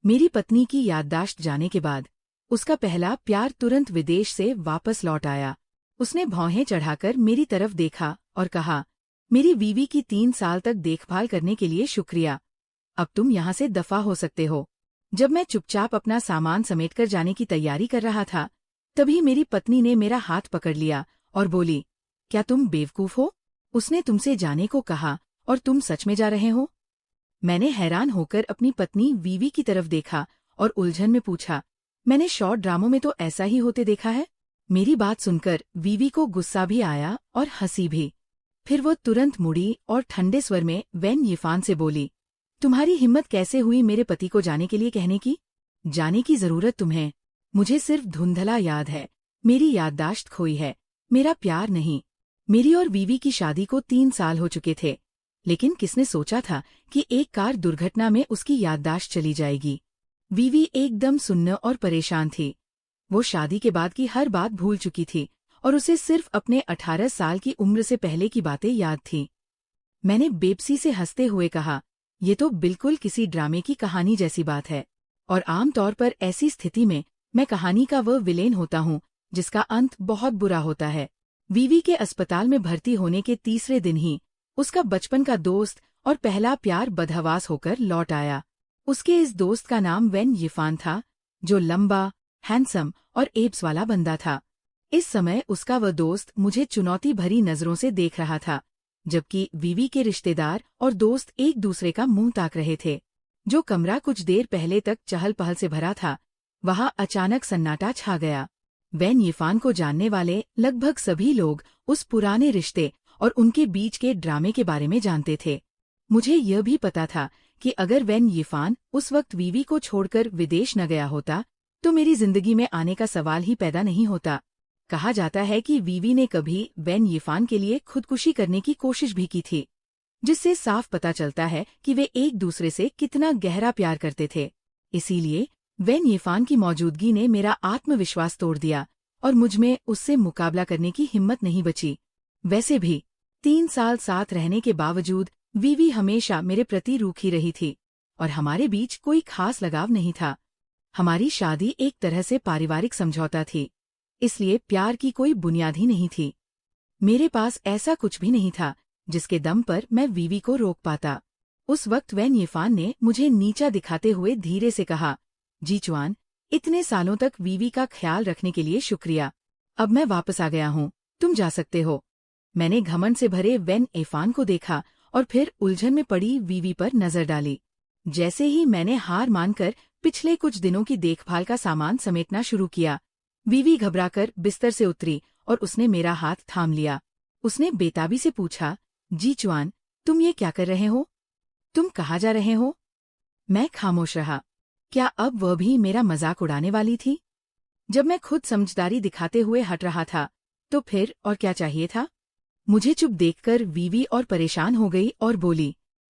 मेरी पत्नी की याददाश्त जाने के बाद उसका पहला प्यार तुरंत विदेश से वापस लौट आया। उसने भौहें चढ़ाकर मेरी तरफ देखा और कहा, मेरी बीवी की 3 साल तक देखभाल करने के लिए शुक्रिया। अब तुम यहाँ से दफा हो सकते हो। जब मैं चुपचाप अपना सामान समेटकर जाने की तैयारी कर रहा था, तभी मेरी पत्नी ने मेरा हाथ पकड़ लिया और बोली, क्या तुम बेवकूफ हो? उसने तुमसे जाने को कहा और तुम सच में जा रहे हो? मैंने हैरान होकर अपनी पत्नी वीवी की तरफ देखा और उलझन में पूछा, मैंने शॉर्ट ड्रामों में तो ऐसा ही होते देखा है। मेरी बात सुनकर वीवी को गुस्सा भी आया और हंसी भी। फिर वो तुरंत मुड़ी और ठंडे स्वर में वेन यिफान से बोली, तुम्हारी हिम्मत कैसे हुई मेरे पति को जाने के लिए कहने की? जाने की जरूरत तुम्हें। मुझे सिर्फ धुंधला याद है, मेरी याददाश्त खोई है, मेरा प्यार नहीं। मेरी और वीवी की शादी को 3 साल हो चुके थे, लेकिन किसने सोचा था कि एक कार दुर्घटना में उसकी याददाश्त चली जाएगी। वीवी एकदम सुन्न और परेशान थी। वो शादी के बाद की हर बात भूल चुकी थी और उसे सिर्फ अपने 18 साल की उम्र से पहले की बातें याद थीं। मैंने बेबसी से हंसते हुए कहा, ये तो बिल्कुल किसी ड्रामे की कहानी जैसी बात है, और आमतौर पर ऐसी स्थिति में मैं कहानी का वह विलेन होता हूँ जिसका अंत बहुत बुरा होता है। वीवी के अस्पताल में भर्ती होने के तीसरे दिन ही उसका बचपन का दोस्त और पहला प्यार बदहवास होकर लौट आया। उसके इस दोस्त का नाम वेन यिफान था, जो लंबा, हैंडसम और एब्स वाला बंदा था। इस समय उसका वह दोस्त मुझे चुनौती भरी नजरों से देख रहा था, जबकि वीवी के रिश्तेदार और दोस्त एक दूसरे का मुंह ताक रहे थे। जो कमरा कुछ देर पहले तक चहल पहल से भरा था, वहां अचानक सन्नाटा छा गया। वेन यिफान को जानने वाले लगभग सभी लोग उस पुराने रिश्ते और उनके बीच के ड्रामे के बारे में जानते थे। मुझे यह भी पता था कि अगर वेन यिफान उस वक्त वीवी को छोड़कर विदेश न गया होता, तो मेरी जिंदगी में आने का सवाल ही पैदा नहीं होता। कहा जाता है कि वीवी ने कभी वेन यिफान के लिए खुदकुशी करने की कोशिश भी की थी, जिससे साफ पता चलता है कि वे एक दूसरे से कितना गहरा प्यार करते थे। इसीलिए वेन यिफान की मौजूदगी ने मेरा आत्मविश्वास तोड़ दिया और मुझमें उससे मुकाबला करने की हिम्मत नहीं बची। वैसे भी 3 साल साथ रहने के बावजूद वीवी हमेशा मेरे प्रति रूखी रही थी और हमारे बीच कोई खास लगाव नहीं था। हमारी शादी एक तरह से पारिवारिक समझौता थी, इसलिए प्यार की कोई बुनियाद ही नहीं थी। मेरे पास ऐसा कुछ भी नहीं था जिसके दम पर मैं वीवी को रोक पाता। उस वक्त वेन यिफान ने मुझे नीचा दिखाते हुए धीरे से कहा, जी चुआन, इतने सालों तक वीवी का ख्याल रखने के लिए शुक्रिया। अब मैं वापस आ गया हूँ, तुम जा सकते हो। मैंने घमंड से भरे वेन यिफान को देखा और फिर उलझन में पड़ी वीवी पर नजर डाली। जैसे ही मैंने हार मानकर पिछले कुछ दिनों की देखभाल का सामान समेटना शुरू किया, वीवी घबराकर बिस्तर से उतरी और उसने मेरा हाथ थाम लिया। उसने बेताबी से पूछा, जी चुआन, तुम ये क्या कर रहे हो? तुम कहाँ जा रहे हो? मैं खामोश रहा। क्या अब वह भी मेरा मजाक उड़ाने वाली थी? जब मैं खुद समझदारी दिखाते हुए हट रहा था, तो फिर और क्या चाहिए था? मुझे चुप देखकर वीवी और परेशान हो गई और बोली,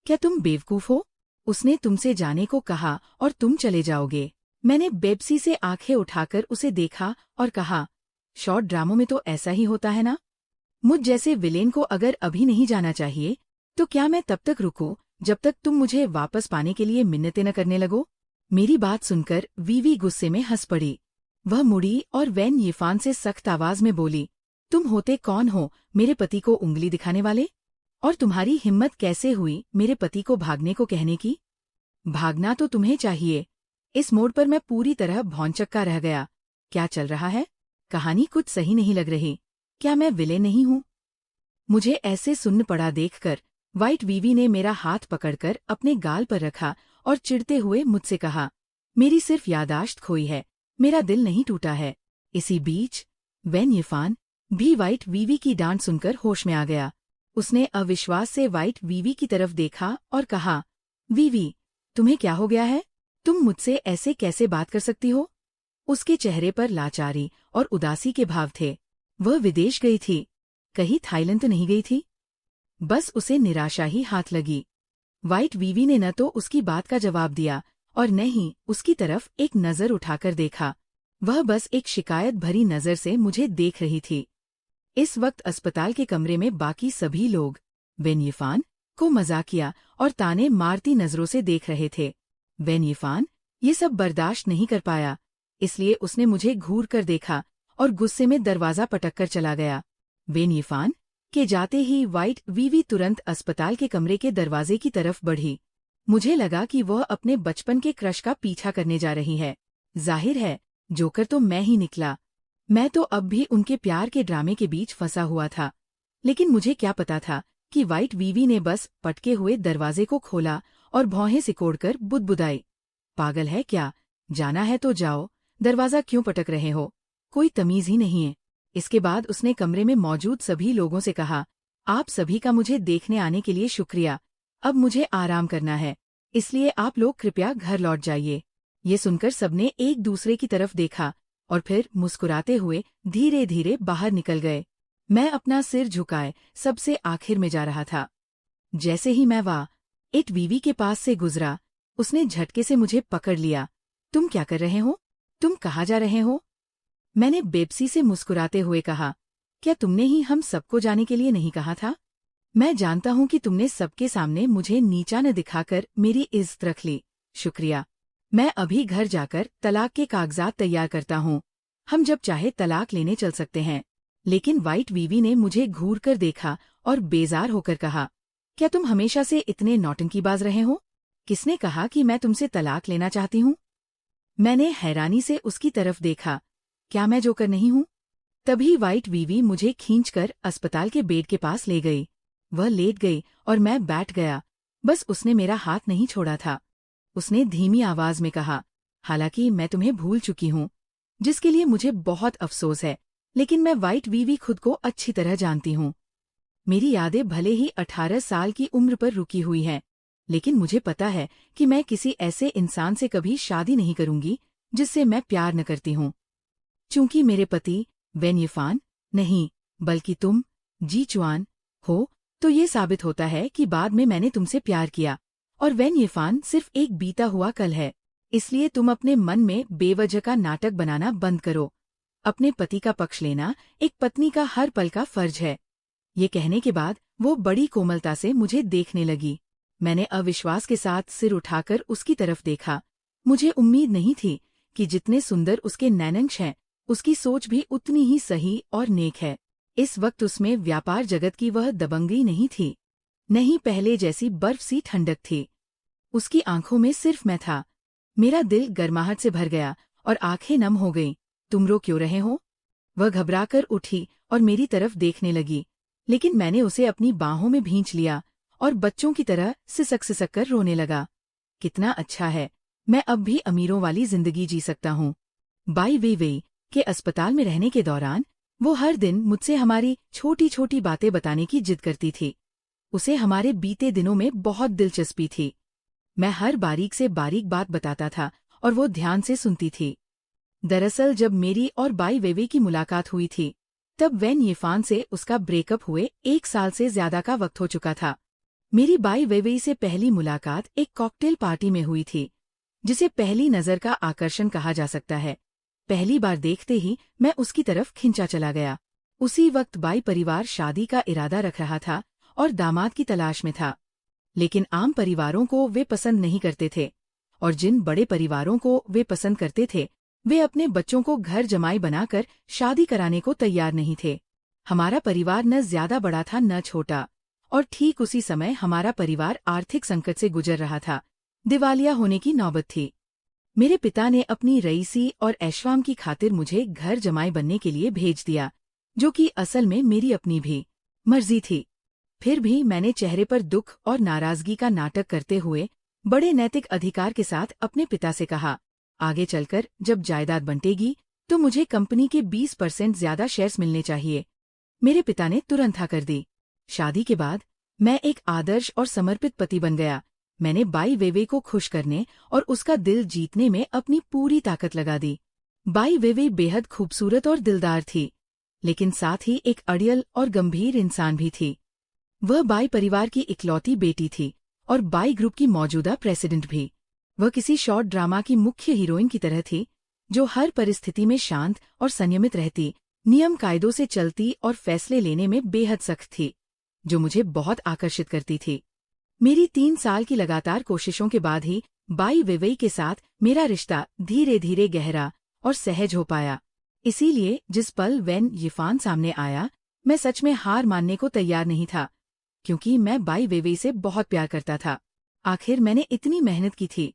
क्या तुम बेवकूफ हो? उसने तुमसे जाने को कहा और तुम चले जाओगे। मैंने बेबसी से आंखें उठाकर उसे देखा और कहा, शॉर्ट ड्रामों में तो ऐसा ही होता है ना? मुझ जैसे विलेन को अगर अभी नहीं जाना चाहिए, तो क्या मैं तब तक रुकूं जब तक तुम मुझे वापस पाने के लिए मिन्नतें न करने लगो? मेरी बात सुनकर वीवी गुस्से में हंस पड़ी। वह मुड़ी और वेन यिफान से सख्त आवाज में बोली, तुम होते कौन हो मेरे पति को उंगली दिखाने वाले? और तुम्हारी हिम्मत कैसे हुई मेरे पति को भागने को कहने की? भागना तो तुम्हें चाहिए। इस मोड़ पर मैं पूरी तरह भौंचक्का रह गया। क्या चल रहा है? कहानी कुछ सही नहीं लग रही। क्या मैं विलेन नहीं हूँ? मुझे ऐसे सुन्न पड़ा देखकर व्हाइट वीवी ने मेरा हाथ पकड़कर अपने गाल पर रखा और चिढ़ते हुए मुझसे कहा, मेरी सिर्फ यादाश्त खोई है, मेरा दिल नहीं टूटा है। इसी बीच वेन यिफान भी व्हाइट वीवी की डांट सुनकर होश में आ गया। उसने अविश्वास से व्हाइट वीवी की तरफ देखा और कहा, वीवी, तुम्हें क्या हो गया है? तुम मुझसे ऐसे कैसे बात कर सकती हो? उसके चेहरे पर लाचारी और उदासी के भाव थे। वह विदेश गई थी, कहीं थाईलैंड तो नहीं गई थी? बस उसे निराशा ही हाथ लगी। व्हाइट वीवी ने न तो उसकी बात का जवाब दिया और न ही उसकी तरफ एक नजर उठाकर देखा। वह बस एक शिकायत भरी नजर से मुझे देख रही थी। इस वक्त अस्पताल के कमरे में बाकी सभी लोग वेन यिफान को मजाकिया और ताने मारती नजरों से देख रहे थे। वेन यिफान ये सब बर्दाश्त नहीं कर पाया, इसलिए उसने मुझे घूर कर देखा और गुस्से में दरवाजा पटक कर चला गया। वेन यिफान के जाते ही व्हाइट वीवी तुरंत अस्पताल के कमरे के दरवाजे की तरफ बढ़ी। मुझे लगा कि वह अपने बचपन के क्रश का पीछा करने जा रही है। जाहिर है, जोकर तो मैं ही निकला। मैं तो अब भी उनके प्यार के ड्रामे के बीच फंसा हुआ था, लेकिन मुझे क्या पता था कि व्हाइट वीवी ने बस पटके हुए दरवाजे को खोला और भौहें सिकोड़कर बुदबुदाई। पागल है क्या? जाना है तो जाओ, दरवाजा क्यों पटक रहे हो? कोई तमीज ही नहीं है। इसके बाद उसने कमरे में मौजूद सभी लोगों से कहा, आप सभी का मुझे देखने आने के लिए शुक्रिया। अब मुझे आराम करना है, इसलिए आप लोग कृपया घर लौट जाइए। ये सुनकर सबने एक दूसरे की तरफ देखा और फिर मुस्कुराते हुए धीरे धीरे बाहर निकल गए। मैं अपना सिर झुकाए सबसे आखिर में जा रहा था। जैसे ही मैं व्हाइट वीवी के पास से गुजरा, उसने झटके से मुझे पकड़ लिया। तुम क्या कर रहे हो? तुम कहाँ जा रहे हो? मैंने बेबसी से मुस्कुराते हुए कहा, क्या तुमने ही हम सबको जाने के लिए नहीं कहा था? मैं जानता हूँ कि तुमने सबके सामने मुझे नीचा न दिखाकर मेरी इज्जत रख ली। शुक्रिया। मैं अभी घर जाकर तलाक के कागजात तैयार करता हूँ। हम जब चाहे तलाक लेने चल सकते हैं। लेकिन व्हाइट वीवी ने मुझे घूर कर देखा और बेजार होकर कहा, क्या तुम हमेशा से इतने नौटंकीबाज रहे हो? किसने कहा कि मैं तुमसे तलाक लेना चाहती हूँ? मैंने हैरानी से उसकी तरफ देखा। क्या मैं जोकर नहीं हूँ? तभी व्हाइट वीवी मुझे खींचकर अस्पताल के बेड के पास ले गई। वह लेट गई और मैं बैठ गया। बस उसने मेरा हाथ नहीं छोड़ा था। उसने धीमी आवाज में कहा, हालांकि मैं तुम्हें भूल चुकी हूँ, जिसके लिए मुझे बहुत अफसोस है, लेकिन मैं व्हाइट वीवी खुद को अच्छी तरह जानती हूँ। मेरी यादें भले ही 18 साल की उम्र पर रुकी हुई हैं, लेकिन मुझे पता है कि मैं किसी ऐसे इंसान से कभी शादी नहीं करूंगी जिससे मैं प्यार न करती हूँ। चूंकि मेरे पति वेन यिफान नहीं, बल्कि तुम जी चुआन हो, तो ये साबित होता है कि बाद में मैंने तुमसे प्यार किया और वेन यिफान सिर्फ एक बीता हुआ कल है। इसलिए तुम अपने मन में बेवजह का नाटक बनाना बंद करो। अपने पति का पक्ष लेना एक पत्नी का हर पल का फर्ज है। ये कहने के बाद वो बड़ी कोमलता से मुझे देखने लगी। मैंने अविश्वास के साथ सिर उठाकर उसकी तरफ देखा। मुझे उम्मीद नहीं थी कि जितने सुंदर उसके नैनंश हैं, उसकी सोच भी उतनी ही सही और नेक है। इस वक्त उसमें व्यापार जगत की वह दबंगई नहीं थी, नहीं पहले जैसी बर्फ सी ठंडक थी। उसकी आंखों में सिर्फ मैं था। मेरा दिल गर्माहट से भर गया और आंखें नम हो गईं। तुम रो क्यों रहे हो? वह घबराकर उठी और मेरी तरफ देखने लगी, लेकिन मैंने उसे अपनी बाहों में भींच लिया और बच्चों की तरह सिसक कर रोने लगा। कितना अच्छा है, मैं अब भी अमीरों वाली जिंदगी जी सकता हूँ। बाई वेई के अस्पताल में रहने के दौरान वो हर दिन मुझसे हमारी छोटी छोटी बातें बताने की जिद करती थी। उसे हमारे बीते दिनों में बहुत दिलचस्पी थी। मैं हर बारीक से बारीक बात बताता था और वो ध्यान से सुनती थी। दरअसल जब मेरी और बाई वेवे की मुलाकात हुई थी, तब वेन यिफान से उसका ब्रेकअप हुए 1 साल से ज्यादा का वक्त हो चुका था। मेरी बाई वेवे से पहली मुलाकात एक कॉकटेल पार्टी में हुई थी, जिसे पहली नजर का आकर्षण कहा जा सकता है। पहली बार देखते ही मैं उसकी तरफ खिंचा चला गया। उसी वक्त बाई परिवार शादी का इरादा रख रहा था और दामाद की तलाश में था, लेकिन आम परिवारों को वे पसंद नहीं करते थे, और जिन बड़े परिवारों को वे पसंद करते थे, वे अपने बच्चों को घर जमाई बनाकर शादी कराने को तैयार नहीं थे। हमारा परिवार न ज्यादा बड़ा था न छोटा, और ठीक उसी समय हमारा परिवार आर्थिक संकट से गुजर रहा था। दिवालिया होने की नौबत थी। मेरे पिता ने अपनी रईसी और ऐशवाम की खातिर मुझे घर जमाई बनने के लिए भेज दिया, जो कि असल में मेरी अपनी भी मर्जी थी। फिर भी मैंने चेहरे पर दुख और नाराजगी का नाटक करते हुए बड़े नैतिक अधिकार के साथ अपने पिता से कहा, आगे चलकर जब जायदाद बंटेगी तो मुझे कंपनी के 20% ज्यादा शेयर्स मिलने चाहिए। मेरे पिता ने तुरंत हाँ कर दी। शादी के बाद मैं एक आदर्श और समर्पित पति बन गया। मैंने बाई वेवे को खुश करने और उसका दिल जीतने में अपनी पूरी ताकत लगा दी। बाई वेवे बेहद खूबसूरत और दिलदार थी, लेकिन साथ ही एक अड़ियल और गंभीर इंसान भी थी। वह बाई परिवार की इकलौती बेटी थी और बाई ग्रुप की मौजूदा प्रेसिडेंट भी। वह किसी शॉर्ट ड्रामा की मुख्य हीरोइन की तरह थी, जो हर परिस्थिति में शांत और संयमित रहती, नियम कायदों से चलती और फैसले लेने में बेहद सख्त थी, जो मुझे बहुत आकर्षित करती थी। मेरी 3 साल की लगातार कोशिशों के बाद ही बाई वेवेई के साथ मेरा रिश्ता धीरे धीरे गहरा और सहज हो पाया। इसीलिए जिस पल वेन यिफान सामने आया, मैं सच में हार मानने को तैयार नहीं था, क्योंकि मैं बाई वेवेई से बहुत प्यार करता था। आखिर मैंने इतनी मेहनत की थी,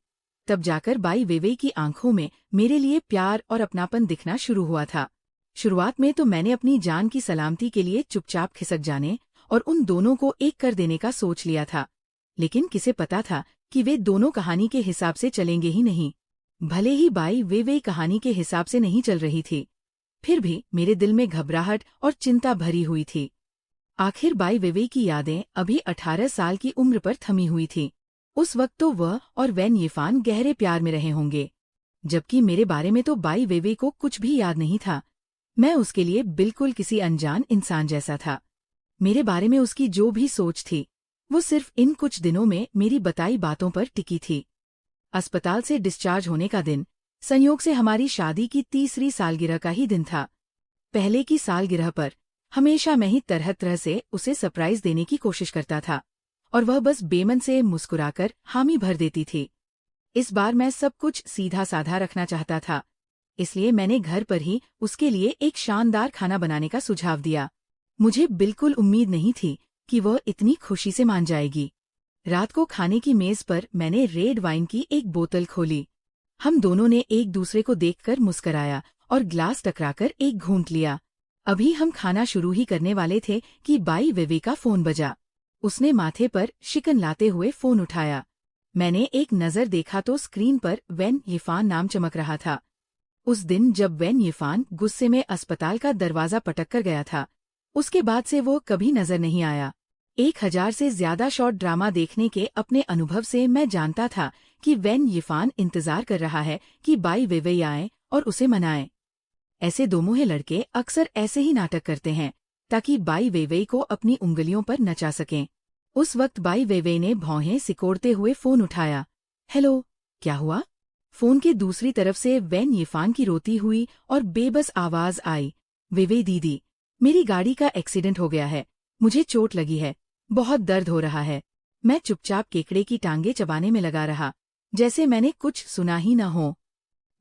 तब जाकर बाई वेवेई की आंखों में मेरे लिए प्यार और अपनापन दिखना शुरू हुआ था। शुरुआत में तो मैंने अपनी जान की सलामती के लिए चुपचाप खिसक जाने और उन दोनों को एक कर देने का सोच लिया था, लेकिन किसे पता था कि वे दोनों कहानी के हिसाब से चलेंगे ही नहीं। भले ही बाई वेवेई कहानी के हिसाब से नहीं चल रही थी, फिर भी मेरे दिल में घबराहट और चिंता भरी हुई थी। आखिर बाई वेवेई की यादें अभी 18 साल की उम्र पर थमी हुई थी। उस वक्त तो वह और वेन यिफान गहरे प्यार में रहे होंगे, जबकि मेरे बारे में तो बाई वेवेई को कुछ भी याद नहीं था। मैं उसके लिए बिल्कुल किसी अनजान इंसान जैसा था। मेरे बारे में उसकी जो भी सोच थी, वो सिर्फ इन कुछ दिनों में मेरी बताई बातों पर टिकी थी। अस्पताल से डिस्चार्ज होने का दिन संयोग से हमारी शादी की 3री सालगिरह का ही दिन था। पहले की सालगिरह पर हमेशा मैं ही तरह तरह से उसे सरप्राइज देने की कोशिश करता था, और वह बस बेमन से मुस्कुराकर हामी भर देती थी। इस बार मैं सब कुछ सीधा साधा रखना चाहता था, इसलिए मैंने घर पर ही उसके लिए एक शानदार खाना बनाने का सुझाव दिया। मुझे बिल्कुल उम्मीद नहीं थी कि वह इतनी खुशी से मान जाएगी। रात को खाने की मेज पर मैंने रेड वाइन की एक बोतल खोली। हम दोनों ने एक दूसरे को देखकर मुस्कराया और ग्लास टकराकर एक घूंट लिया। अभी हम खाना शुरू ही करने वाले थे कि बाई वेवेई का फोन बजा। उसने माथे पर शिकन लाते हुए फोन उठाया। मैंने एक नज़र देखा तो स्क्रीन पर वेन यिफान नाम चमक रहा था। उस दिन जब वेन यिफान गुस्से में अस्पताल का दरवाजा पटक कर गया था, उसके बाद से वो कभी नजर नहीं आया। 1000 से ज्यादा शॉर्ट ड्रामा देखने के अपने अनुभव से मैं जानता था कि वेन यिफान इंतजार कर रहा है कि बाई वेवेई आए और उसे मनाए। ऐसे दोमुहे लड़के अक्सर ऐसे ही नाटक करते हैं ताकि बाई वेवेई को अपनी उंगलियों पर नचा सकें। उस वक्त बाई वेवेई ने भौहें सिकोड़ते हुए फोन उठाया। हेलो, क्या हुआ? फोन के दूसरी तरफ से वेन यिफान की रोती हुई और बेबस आवाज आई। वेवेई दीदी, मेरी गाड़ी का एक्सीडेंट हो गया है, मुझे चोट लगी है, बहुत दर्द हो रहा है। मैं चुपचाप केकड़े की टांगे चबाने में लगा रहा, जैसे मैंने कुछ सुना ही न हो।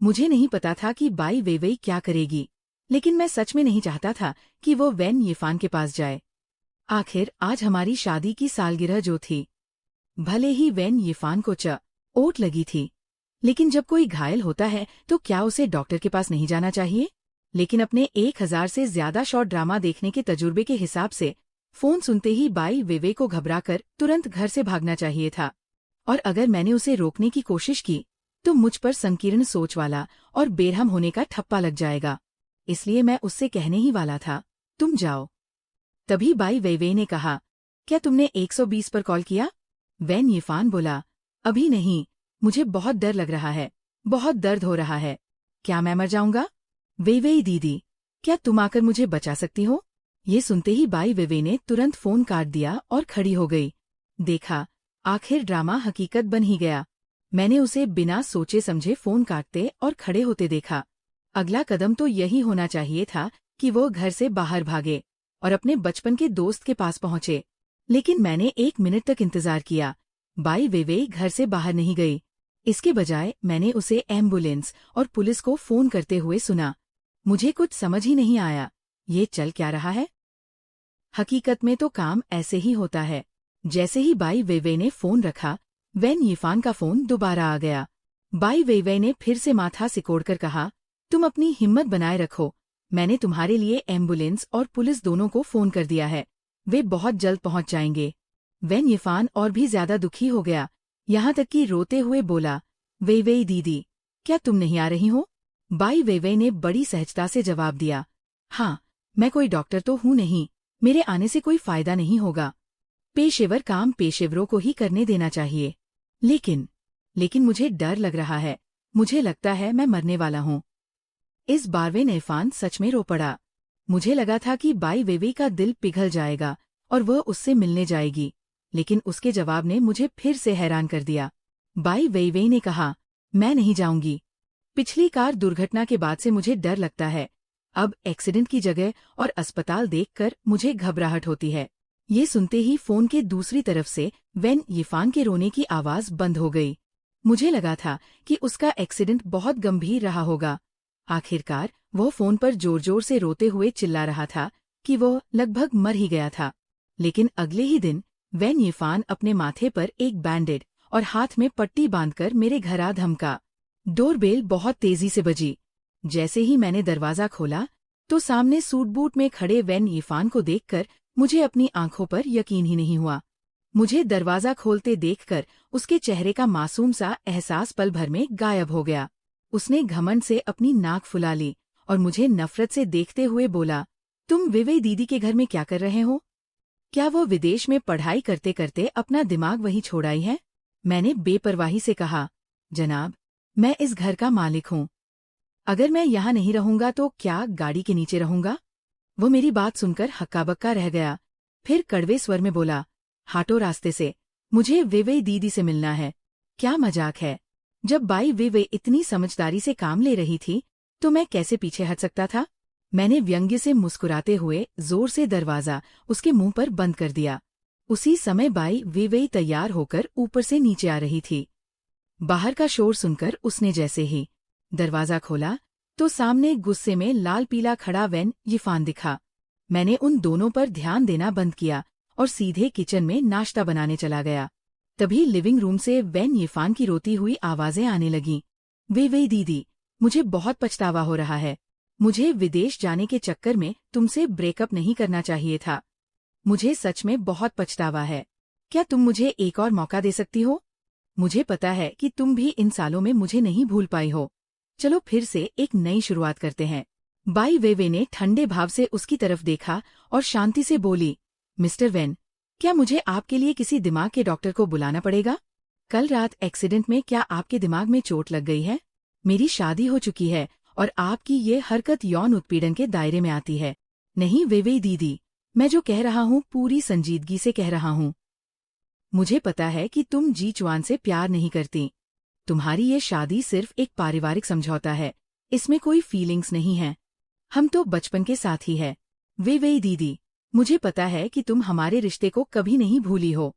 मुझे नहीं पता था कि बाई वेवेई क्या करेगी, लेकिन मैं सच में नहीं चाहता था कि वो वेन यिफान के पास जाए। आखिर आज हमारी शादी की सालगिरह जो थी। भले ही वेन यिफान को चोट लगी थी, लेकिन जब कोई घायल होता है तो क्या उसे डॉक्टर के पास नहीं जाना चाहिए? लेकिन अपने 1000 से ज्यादा शॉर्ट ड्रामा देखने के तजुर्बे के हिसाब से फोन सुनते ही बाई वेवेई को घबराकर तुरंत घर से भागना चाहिए था। और अगर मैंने उसे रोकने की कोशिश की तो मुझ पर संकीर्ण सोच वाला और बेरहम होने का ठप्पा लग जाएगा। इसलिए मैं उससे कहने ही वाला था, तुम जाओ। तभी बाई वेवेई ने कहा, क्या तुमने 120 पर कॉल किया? वेन यिफान बोला, अभी नहीं, मुझे बहुत डर लग रहा है, बहुत दर्द हो रहा है। क्या मैं मर जाऊंगा? वेवेई दीदी, क्या तुम आकर मुझे बचा सकती हो? ये सुनते ही बाई वेवेई ने तुरंत फोन काट दिया और खड़ी हो गई। देखा, आखिर ड्रामा हकीकत बन ही गया। मैंने उसे बिना सोचे समझे फोन काटते और खड़े होते देखा। अगला कदम तो यही होना चाहिए था कि वो घर से बाहर भागे और अपने बचपन के दोस्त के पास पहुंचे, लेकिन मैंने 1 मिनट तक इंतजार किया। बाई वेवेई घर से बाहर नहीं गई। इसके बजाय मैंने उसे एम्बुलेंस और पुलिस को फोन करते हुए सुना। मुझे कुछ समझ ही नहीं आया, ये चल क्या रहा है? हकीकत में तो काम ऐसे ही होता है। जैसे ही बाई वेवेई ने फोन रखा, वेन यिफान का फोन दोबारा आ गया। बाई वेवेई ने फिर से माथा सिकोड़कर कहा, तुम अपनी हिम्मत बनाए रखो, मैंने तुम्हारे लिए एम्बुलेंस और पुलिस दोनों को फोन कर दिया है, वे बहुत जल्द पहुंच जाएंगे। वेन यिफान और भी ज्यादा दुखी हो गया, यहाँ तक कि रोते हुए बोला, वेवेई दीदी, क्या तुम नहीं आ रही हो? बाई वेवेई ने बड़ी सहजता से जवाब दिया, हाँ, मैं कोई डॉक्टर तो हूँ नहीं, मेरे आने से कोई फायदा नहीं होगा। पेशेवर काम पेशेवरों को ही करने देना चाहिए। लेकिन मुझे डर लग रहा है, मुझे लगता है मैं मरने वाला हूँ। इस बार वेन यिफान सच में रो पड़ा। मुझे लगा था कि बाई वेवेई का दिल पिघल जाएगा और वह उससे मिलने जाएगी, लेकिन उसके जवाब ने मुझे फिर से हैरान कर दिया। बाई वेवेई ने कहा, मैं नहीं जाऊंगी। पिछली कार दुर्घटना के बाद से मुझे डर लगता है। अब एक्सीडेंट की जगह और अस्पताल देखकर मुझे घबराहट होती है। ये सुनते ही फोन के दूसरी तरफ से वेन यिफान के रोने की आवाज बंद हो गई। मुझे लगा था कि उसका एक्सीडेंट बहुत गंभीर रहा होगा। आखिरकार वह फोन पर जोर जोर से रोते हुए चिल्ला रहा था कि वो लगभग मर ही गया था। लेकिन अगले ही दिन वैन यीफान अपने माथे पर एक बैंडेड और हाथ में पट्टी बांधकर मेरे घर आ धमका। डोरबेल बहुत तेजी से बजी। जैसे ही मैंने दरवाजा खोला तो सामने सूट बूट में खड़े वैन यीफान को देखकर मुझे अपनी आंखों पर यकीन ही नहीं हुआ। मुझे दरवाजा खोलते देखकर उसके चेहरे का मासूम सा एहसास पल भर में गायब हो गया। उसने घमंड से अपनी नाक फुला ली और मुझे नफरत से देखते हुए बोला, तुम विवेक दीदी के घर में क्या कर रहे हो? क्या वो विदेश में पढ़ाई करते करते अपना दिमाग वहीं छोड़ आई है? मैंने बेपरवाही से कहा, जनाब, मैं इस घर का मालिक हूँ। अगर मैं यहाँ नहीं रहूंगा तो क्या गाड़ी के नीचे रहूंगा? वो मेरी बात सुनकर हक्का-बक्का रह गया। फिर कड़वे स्वर में बोला, हाटो रास्ते से, मुझे विवेक दीदी से मिलना है। क्या मजाक है? जब बाई विवेक इतनी समझदारी से काम ले रही थी तो मैं कैसे पीछे हट सकता था? मैंने व्यंग्य से मुस्कुराते हुए जोर से दरवाजा उसके मुंह पर बंद कर दिया। उसी समय बाई विवेक तैयार होकर ऊपर से नीचे आ रही थी। बाहर का शोर सुनकर उसने जैसे ही दरवाजा खोला तो सामने गुस्से में लाल पीला खड़ा वैन यीफान दिखा। मैंने उन दोनों पर ध्यान देना बंद किया और सीधे किचन में नाश्ता बनाने चला गया। तभी लिविंग रूम से वैन यीफान की रोती हुई आवाजें आने लगीं। विवेक दीदी, मुझे बहुत पछतावा हो रहा है। मुझे विदेश जाने के चक्कर में तुमसे ब्रेकअप नहीं करना चाहिए था। मुझे सच में बहुत पछतावा है। क्या तुम मुझे एक और मौका दे सकती हो? मुझे पता है कि तुम भी इन सालों में मुझे नहीं भूल पाई हो। चलो फिर से एक नई शुरुआत करते हैं। बाई वेवे ने ठंडे भाव से उसकी तरफ देखा और शांति से बोली, मिस्टर वैन, क्या मुझे आपके लिए किसी दिमाग के डॉक्टर को बुलाना पड़ेगा? कल रात एक्सीडेंट में क्या आपके दिमाग में चोट लग गई है? मेरी शादी हो चुकी है और आपकी ये हरकत यौन उत्पीड़न के दायरे में आती है। नहीं वेवे दीदी, मैं जो कह रहा हूँ पूरी संजीदगी से कह रहा हूँ। मुझे पता है कि तुम जी चुआन से प्यार नहीं करती। तुम्हारी ये शादी सिर्फ एक पारिवारिक समझौता है, इसमें कोई फीलिंग्स नहीं है। हम तो बचपन के साथ ही है। वेवे दीदी, मुझे पता है कि तुम हमारे रिश्ते को कभी नहीं भूली हो।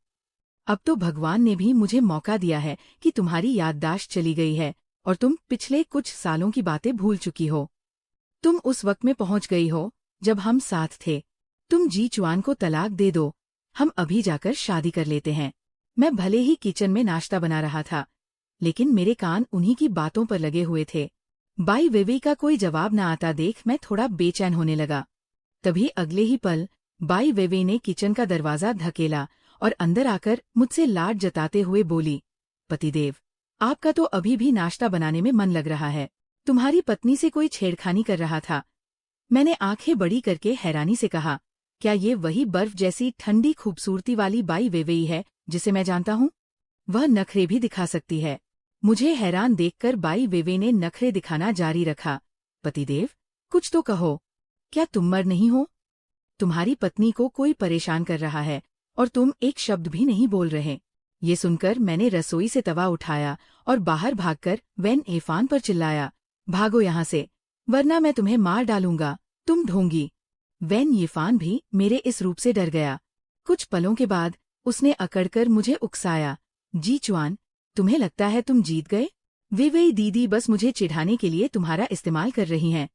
अब तो भगवान ने भी मुझे मौका दिया है कि तुम्हारी याददाश्त चली गई है और तुम पिछले कुछ सालों की बातें भूल चुकी हो। तुम उस वक्त में पहुंच गई हो जब हम साथ थे। तुम जी चुआन को तलाक दे दो, हम अभी जाकर शादी कर लेते हैं। मैं भले ही किचन में नाश्ता बना रहा था, लेकिन मेरे कान उन्हीं की बातों पर लगे हुए थे। बाई वेवे का कोई जवाब न आता देख मैं थोड़ा बेचैन होने लगा। तभी अगले ही पल बाई वेवे ने किचन का दरवाजा धकेला और अंदर आकर मुझसे लाड जताते हुए बोली, पतिदेव, आपका तो अभी भी नाश्ता बनाने में मन लग रहा है। तुम्हारी पत्नी से कोई छेड़खानी कर रहा था। मैंने आंखें बड़ी करके हैरानी से कहा, क्या ये वही बर्फ जैसी ठंडी खूबसूरती वाली बाई वेवेई है जिसे मैं जानता हूँ? वह नखरे भी दिखा सकती है। मुझे हैरान देखकर बाई वेवे ने नखरे दिखाना जारी रखा। पतिदेव, कुछ तो कहो। क्या तुम मर नहीं हो? तुम्हारी पत्नी को कोई परेशान कर रहा है और तुम एक शब्द भी नहीं बोल रहे। ये सुनकर मैंने रसोई से तवा उठाया और बाहर भागकर वैन यीफान पर चिल्लाया, भागो यहाँ से, वरना मैं तुम्हें मार डालूंगा, तुम ढोंगी। वैन यीफान भी मेरे इस रूप से डर गया। कुछ पलों के बाद उसने अकड़कर मुझे उकसाया, जी चुआन, तुम्हें लगता है तुम जीत गए? विवेक दीदी बस मुझे चिढ़ाने के लिए तुम्हारा इस्तेमाल कर रही हैं।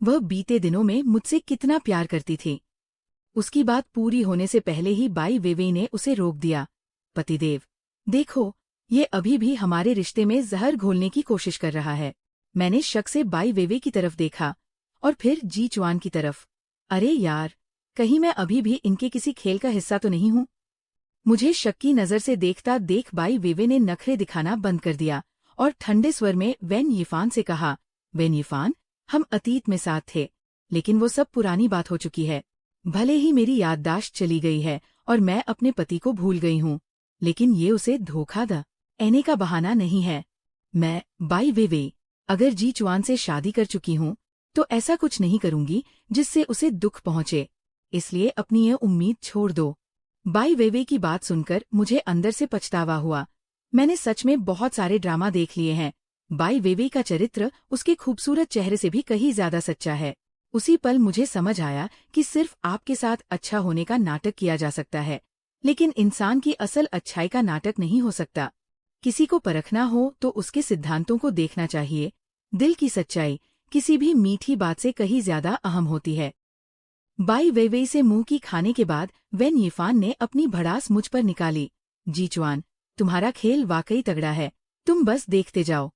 वह बीते दिनों में मुझसे कितना प्यार करती थी। उसकी बात पूरी होने से पहले ही बाई वेवे ने उसे रोक दिया। पतिदेव, देखो, ये अभी भी हमारे रिश्ते में जहर घोलने की कोशिश कर रहा है। मैंने शक से बाई वेवे की तरफ देखा और फिर जी चुआन की तरफ। अरे यार, कहीं मैं अभी भी इनके किसी खेल का हिस्सा तो नहीं हूँ? मुझे शक की नजर से देखता देख बाई वेवे ने नखरे दिखाना बंद कर दिया और ठंडे स्वर में वैन यीफान से कहा, वैन यीफान, हम अतीत में साथ थे, लेकिन वो सब पुरानी बात हो चुकी है। भले ही मेरी याददाश्त चली गई है और मैं अपने पति को भूल गई हूँ, लेकिन ये उसे धोखा देने का बहाना नहीं है। मैं, बाई वेवे, अगर जी चुआन से शादी कर चुकी हूँ तो ऐसा कुछ नहीं करूंगी जिससे उसे दुख पहुंचे, इसलिए अपनी ये उम्मीद छोड़ दो। बाई वेवे की बात सुनकर मुझे अंदर से पछतावा हुआ। मैंने सच में बहुत सारे ड्रामा देख लिए हैं। बाई वेवे का चरित्र उसके खूबसूरत चेहरे से भी कहीं ज्यादा सच्चा है। उसी पल मुझे समझ आया कि सिर्फ आपके साथ अच्छा होने का नाटक किया जा सकता है, लेकिन इंसान की असल अच्छाई का नाटक नहीं हो सकता। किसी को परखना हो तो उसके सिद्धांतों को देखना चाहिए। दिल की सच्चाई किसी भी मीठी बात से कहीं ज्यादा अहम होती है। बाई वेइवेई से मुंह की खाने के बाद वेन यीफान ने अपनी भड़ास मुझ पर निकाली। जीचुआन, तुम्हारा खेल वाकई तगड़ा है, तुम बस देखते जाओ।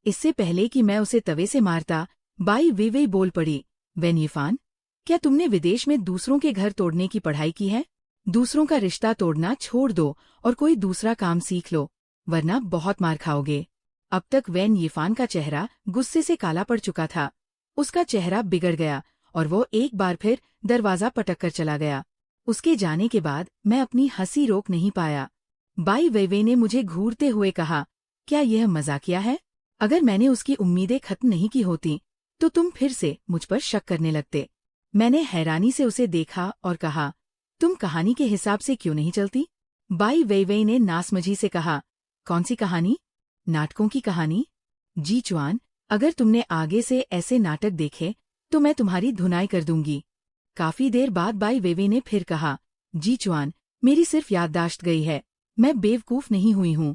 इससे पहले कि मैं उसे तवे से मारता, बाई वेइवेई बोल पड़ी। वेन यीफान, क्या तुमने विदेश में दूसरों के घर तोड़ने की पढ़ाई की है? दूसरों का रिश्ता तोड़ना छोड़ दो और कोई दूसरा काम सीख लो, वरना बहुत मार खाओगे। अब तक वेन यीफान का चेहरा गुस्से से काला पड़ चुका था। उसका चेहरा बिगड़ गया और वो एक बार फिर दरवाजा पटक कर चला गया। उसके जाने के बाद मैं अपनी हंसी रोक नहीं पाया। बाई वेइवेई ने मुझे घूरते हुए कहा, क्या यह मजाकिया है? अगर मैंने उसकी उम्मीदें खत्म नहीं की होती तो तुम फिर से मुझ पर शक करने लगते। मैंने हैरानी से उसे देखा और कहा, तुम कहानी के हिसाब से क्यों नहीं चलती? बाई वेइवेई ने नासमझी से कहा, कौन सी कहानी? नाटकों की कहानी? जीचुआन, अगर तुमने आगे से ऐसे नाटक देखे तो मैं तुम्हारी धुनाई कर दूंगी। काफी देर बाद बाई वेइवेई ने फिर कहा, जीचुआन, मेरी सिर्फ याददाश्त गई है, मैं बेवकूफ नहीं हुई हूँ।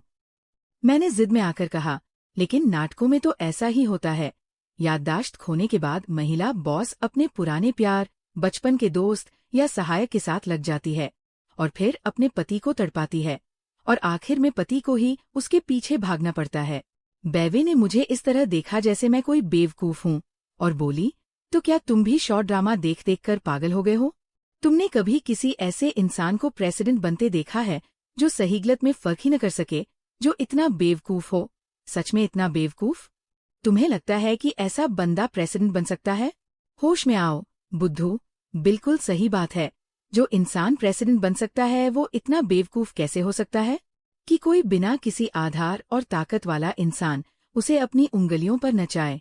मैंने जिद में आकर कहा, लेकिन नाटकों में तो ऐसा ही होता है। याददाश्त खोने के बाद महिला बॉस अपने पुराने प्यार, बचपन के दोस्त या सहायक के साथ लग जाती है और फिर अपने पति को तड़पाती है और आखिर में पति को ही उसके पीछे भागना पड़ता है। वेइवेई ने मुझे इस तरह देखा जैसे मैं कोई बेवकूफ हूँ और बोली, तो क्या तुम भी शॉर्ट ड्रामा देख देख कर पागल हो गए हो? तुमने कभी किसी ऐसे इंसान को प्रेसिडेंट बनते देखा है जो सही गलत में फर्क ही न कर सके, जो इतना बेवकूफ हो? सच में इतना बेवकूफ? तुम्हें लगता है कि ऐसा बंदा प्रेसिडेंट बन सकता है? होश में आओ, बुद्धू। बिल्कुल सही बात है। जो इंसान प्रेसिडेंट बन सकता है वो इतना बेवकूफ कैसे हो सकता है कि कोई बिना किसी आधार और ताकत वाला इंसान उसे अपनी उंगलियों पर नचाए।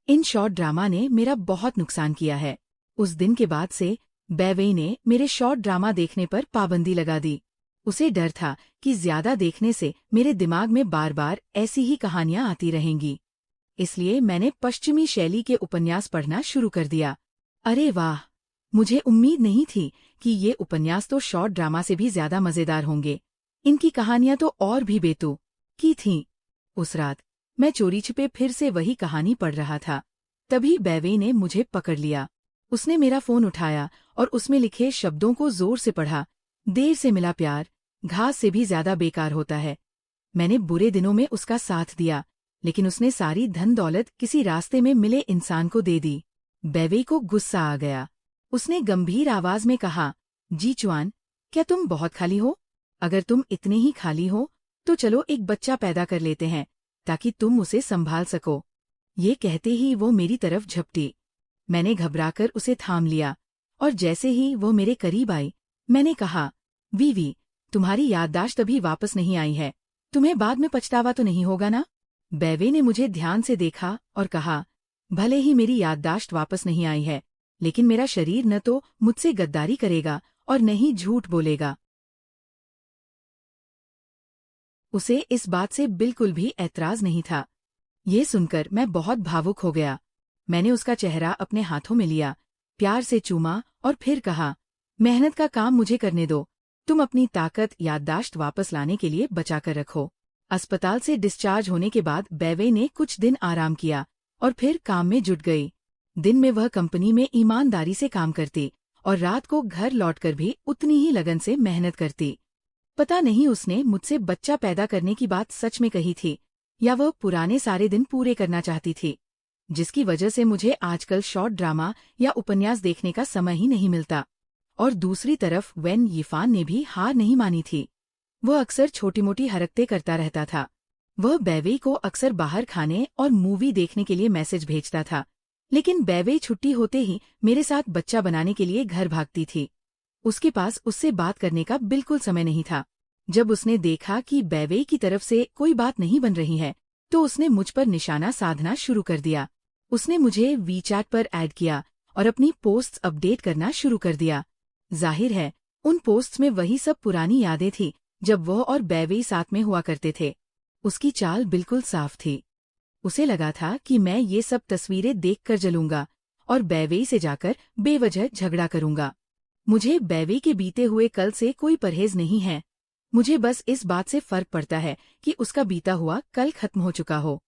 इन शॉर्ट ड्रामा ने मेरा बहुत नुकसान किया है। उस दिन के बाद से वेइवेई ने मेरे शॉर्ट ड्रामा देखने पर पाबंदी लगा दी। उसे डर था कि ज्यादा देखने से मेरे दिमाग में बार बार ऐसी ही कहानियां आती रहेंगी। इसलिए मैंने पश्चिमी शैली के उपन्यास पढ़ना शुरू कर दिया। अरे वाह, मुझे उम्मीद नहीं थी कि ये उपन्यास तो शॉर्ट ड्रामा से भी ज्यादा मजेदार होंगे। इनकी कहानियां तो और भी बेतुकी की थीं। उस रात मैं चोरी छिपे फिर से वही कहानी पढ़ रहा था। तभी वेइवेई ने मुझे पकड़ लिया। उसने मेरा फोन उठाया और उसमें लिखे शब्दों को जोर से पढ़ा। देर से मिला प्यार घास से भी ज्यादा बेकार होता है। मैंने बुरे दिनों में उसका साथ दिया, लेकिन उसने सारी धन दौलत किसी रास्ते में मिले इंसान को दे दी। वेइवेई को गुस्सा आ गया। उसने गंभीर आवाज में कहा, जीचुआन, क्या तुम बहुत खाली हो? अगर तुम इतने ही खाली हो तो चलो एक बच्चा पैदा कर लेते हैं ताकि तुम उसे संभाल सको। ये कहते ही वो मेरी तरफ झपटी। मैंने घबराकर उसे थाम लिया और जैसे ही वो मेरे करीब आई मैंने कहा, वीवी, तुम्हारी याददाश्त अभी वापस नहीं आई है, तुम्हें बाद में पछतावा तो नहीं होगा ना? वेइवेई ने मुझे ध्यान से देखा और कहा, भले ही मेरी याददाश्त वापस नहीं आई है, लेकिन मेरा शरीर न तो मुझसे गद्दारी करेगा और न ही झूठ बोलेगा। उसे इस बात से बिल्कुल भी ऐतराज नहीं था। ये सुनकर मैं बहुत भावुक हो गया। मैंने उसका चेहरा अपने हाथों में लिया, प्यार से चूमा और फिर कहा, मेहनत का काम मुझे करने दो। तुम अपनी ताकत याददाश्त वापस लाने के लिए बचा कर रखो। अस्पताल से डिस्चार्ज होने के बाद वेइवेई ने कुछ दिन आराम किया और फिर काम में जुट गई। दिन में वह कंपनी में ईमानदारी से काम करती और रात को घर लौटकर भी उतनी ही लगन से मेहनत करती। पता नहीं उसने मुझसे बच्चा पैदा करने की बात सच में कही थी या वह पुराने सारे दिन पूरे करना चाहती थी, जिसकी वजह से मुझे आजकल शॉर्ट ड्रामा या उपन्यास देखने का समय ही नहीं मिलता। और दूसरी तरफ वेन यीफान ने भी हार नहीं मानी थी। वह अक्सर छोटी मोटी हरकतें करता रहता था। वह वेइवेई को अक्सर बाहर खाने और मूवी देखने के लिए मैसेज भेजता था, लेकिन वेइवेई छुट्टी होते ही मेरे साथ बच्चा बनाने के लिए घर भागती थी। उसके पास उससे बात करने का बिल्कुल समय नहीं था। जब उसने देखा कि वेइवेई की तरफ से कोई बात नहीं बन रही है तो उसने मुझ पर निशाना साधना शुरू कर दिया। उसने मुझे वीचैट पर ऐड किया और अपनी पोस्ट्स अपडेट करना शुरू कर दिया। जाहिर है उन पोस्ट्स में वही सब पुरानी यादें थी जब वह और वेइवेई साथ में हुआ करते थे। उसकी चाल बिल्कुल साफ थी। उसे लगा था कि मैं ये सब तस्वीरें देखकर जलूंगा और वेइवेई से जाकर बेवजह झगड़ा करूंगा। मुझे वेइवेई के बीते हुए कल से कोई परहेज नहीं है। मुझे बस इस बात से फर्क पड़ता है कि उसका बीता हुआ कल खत्म हो चुका हो।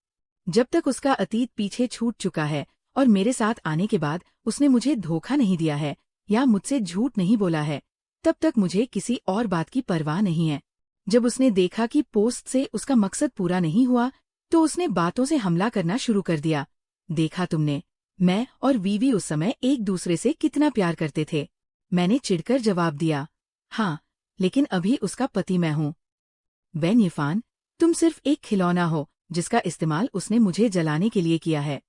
जब तक उसका अतीत पीछे छूट चुका है और मेरे साथ आने के बाद उसने मुझे धोखा नहीं दिया है या मुझसे झूठ नहीं बोला है, तब तक मुझे किसी और बात की परवाह नहीं है। जब उसने देखा कि पोस्ट से उसका मकसद पूरा नहीं हुआ, तो उसने बातों से हमला करना शुरू कर दिया। देखा तुमने, मैं और वीवी उस समय एक दूसरे से कितना प्यार करते थे। मैंने चिढ़कर जवाब दिया, हाँ, लेकिन अभी उसका पति मैं हूँ। बेन यिफान, तुम सिर्फ एक खिलौना हो जिसका इस्तेमाल उसने मुझे जलाने के लिए किया है।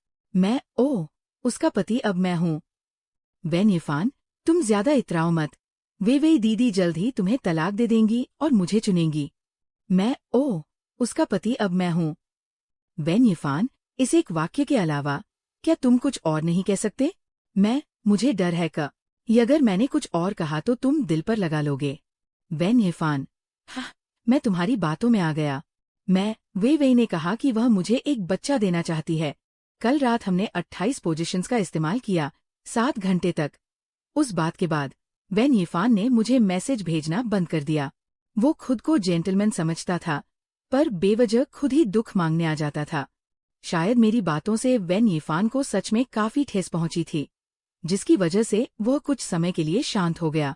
उसका पति अब मैं हूँ। बेन यिफान, तुम ज्यादा इतराओ मत। वे दीदी जल्द ही तुम्हें तलाक दे देंगी और मुझे चुनेंगी। उसका पति अब मैं हूँ। बेन यिफान, इस एक वाक्य के अलावा क्या तुम कुछ और नहीं कह सकते? मुझे डर है कि अगर मैंने कुछ और कहा तो तुम दिल पर लगा लोगे। बेन यिफान, हाँ, मैं तुम्हारी बातों में आ गया। वे ने कहा कि वह मुझे एक बच्चा देना चाहती है। कल रात हमने 28 पोजीशंस का इस्तेमाल किया, 7 घंटे तक। उस बात के बाद बेन यिफान ने मुझे मैसेज भेजना बंद कर दिया। वो खुद को जेंटलमैन समझता था, पर बेवजह खुद ही दुख मांगने आ जाता था। शायद मेरी बातों से बेन यिफान को सच में काफी ठेस पहुंची थी, जिसकी वजह से वह कुछ समय के लिए शांत हो गया।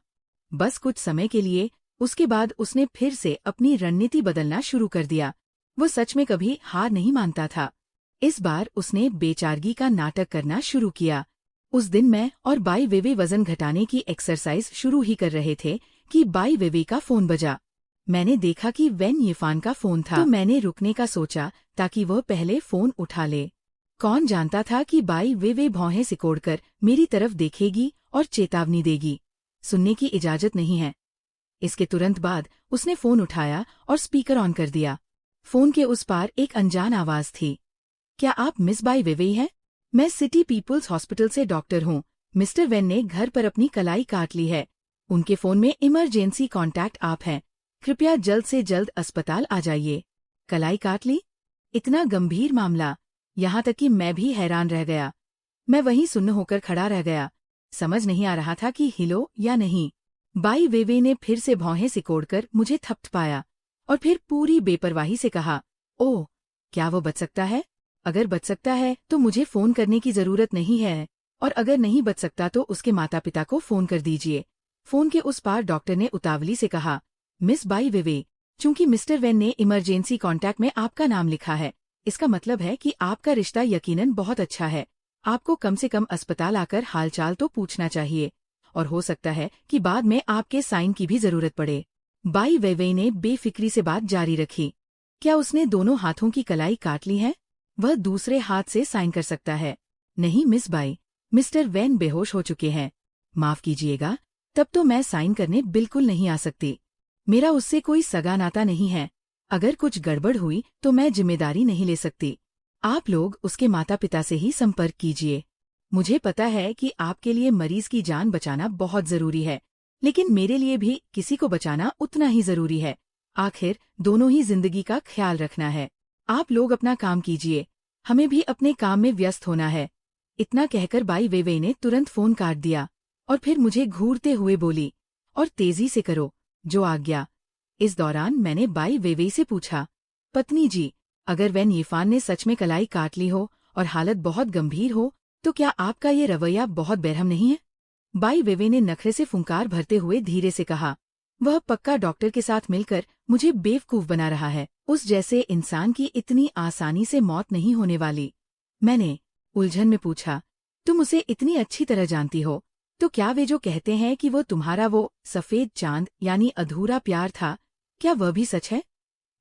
बस कुछ समय के लिए। उसके बाद उसने फिर से अपनी रणनीति बदलना शुरू कर दिया। वो सच में कभी हार नहीं मानता था। इस बार उसने बेचारगी का नाटक करना शुरू किया। उस दिन मैं और बाई वेवे वजन घटाने की एक्सरसाइज शुरू ही कर रहे थे कि बाई वेवे का फोन बजा। मैंने देखा कि बेन यिफान का फोन था, तो मैंने रुकने का सोचा ताकि वह पहले फोन उठा ले। कौन जानता था कि बाई वेवे भौहें सिकोड़कर मेरी तरफ देखेगी और चेतावनी देगी, सुनने की इजाजत नहीं है। इसके तुरंत बाद उसने फोन उठाया और स्पीकर ऑन कर दिया। फोन के उस पार एक अनजान आवाज थी। क्या आप मिस बाई वेवे हैं? मैं सिटी पीपुल्स हॉस्पिटल से डॉक्टर हूँ। मिस्टर वेन ने घर पर अपनी कलाई काट ली है। उनके फोन में इमरजेंसी कॉन्टैक्ट आप हैं। कृपया जल्द से जल्द अस्पताल आ जाइए। कलाई काट ली? इतना गंभीर मामला। यहाँ तक कि मैं भी हैरान रह गया। मैं वहीं सुन्न होकर खड़ा रह गया। समझ नहीं आ रहा था कि हिलो या नहीं। बाई वेवे ने फिर से भौहें सिकोड़कर मुझे थपथपाया और फिर पूरी बेपरवाही से कहा, ओह, क्या वो बच सकता है? अगर बच सकता है तो मुझे फोन करने की जरूरत नहीं है, और अगर नहीं बच सकता तो उसके माता पिता को फोन कर दीजिए। फोन के उस पार डॉक्टर ने उतावली से कहा, मिस बाई वेवे, चूंकि मिस्टर वेन ने इमरजेंसी कॉन्टैक्ट में आपका नाम लिखा है, इसका मतलब है कि आपका रिश्ता यकीनन बहुत अच्छा है। आपको कम से कम अस्पताल आकर हालचाल तो पूछना चाहिए, और हो सकता है कि बाद में आपके साइन की भी जरूरत पड़े। बाई वेवे ने बेफिक्री से बात जारी रखी। क्या उसने दोनों हाथों की कलाई काट ली है? वह दूसरे हाथ से साइन कर सकता है। नहीं मिस बाई, मिस्टर वेन बेहोश हो चुके हैं। माफ कीजिएगा, तब तो मैं साइन करने बिल्कुल नहीं आ सकती। मेरा उससे कोई सगा नाता नहीं है। अगर कुछ गड़बड़ हुई तो मैं जिम्मेदारी नहीं ले सकती। आप लोग उसके माता पिता से ही संपर्क कीजिए। मुझे पता है कि आपके लिए मरीज की जान बचाना बहुत जरूरी है, लेकिन मेरे लिए भी किसी को बचाना उतना ही जरूरी है। आखिर दोनों ही जिंदगी का ख्याल रखना है। आप लोग अपना काम कीजिए, हमें भी अपने काम में व्यस्त होना है। इतना कहकर बाई वेवे ने तुरंत फोन काट दिया और फिर मुझे घूरते हुए बोली, और तेजी से करो, जो आज्ञा। इस दौरान मैंने बाई वेवे से पूछा, पत्नी जी, अगर वेन यिफान ने सच में कलाई काट ली हो और हालत बहुत गंभीर हो, तो क्या आपका ये रवैया बहुत बेरहम नहीं है? बाई वेवे ने नखरे से फुंकार भरते हुए धीरे से कहा, वह पक्का डॉक्टर के साथ मिलकर मुझे बेवकूफ बना रहा है। उस जैसे इंसान की इतनी आसानी से मौत नहीं होने वाली। मैंने उलझन में पूछा, तुम उसे इतनी अच्छी तरह जानती हो, तो क्या वे जो कहते हैं कि वो तुम्हारा वो सफेद चांद यानी अधूरा प्यार था, क्या वह भी सच है?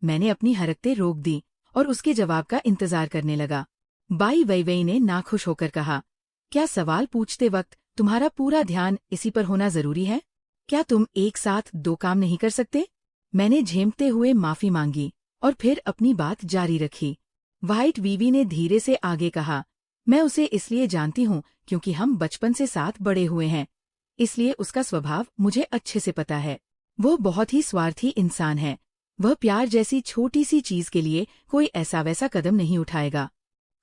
मैंने अपनी हरकतें रोक दी और उसके जवाब का इंतजार करने लगा। बाई वेवे ने नाखुश होकर कहा, क्या सवाल पूछते वक्त तुम्हारा पूरा ध्यान इसी पर होना जरूरी है? क्या तुम एक साथ 2 काम नहीं कर सकते? मैंने झेंपते हुए माफी मांगी और फिर अपनी बात जारी रखी। व्हाइट वीवी ने धीरे से आगे कहा, मैं उसे इसलिए जानती हूँ क्योंकि हम बचपन से साथ बड़े हुए हैं, इसलिए उसका स्वभाव मुझे अच्छे से पता है। वो बहुत ही स्वार्थी इंसान है। वह प्यार जैसी छोटी सी चीज के लिए कोई ऐसा वैसा कदम नहीं उठाएगा।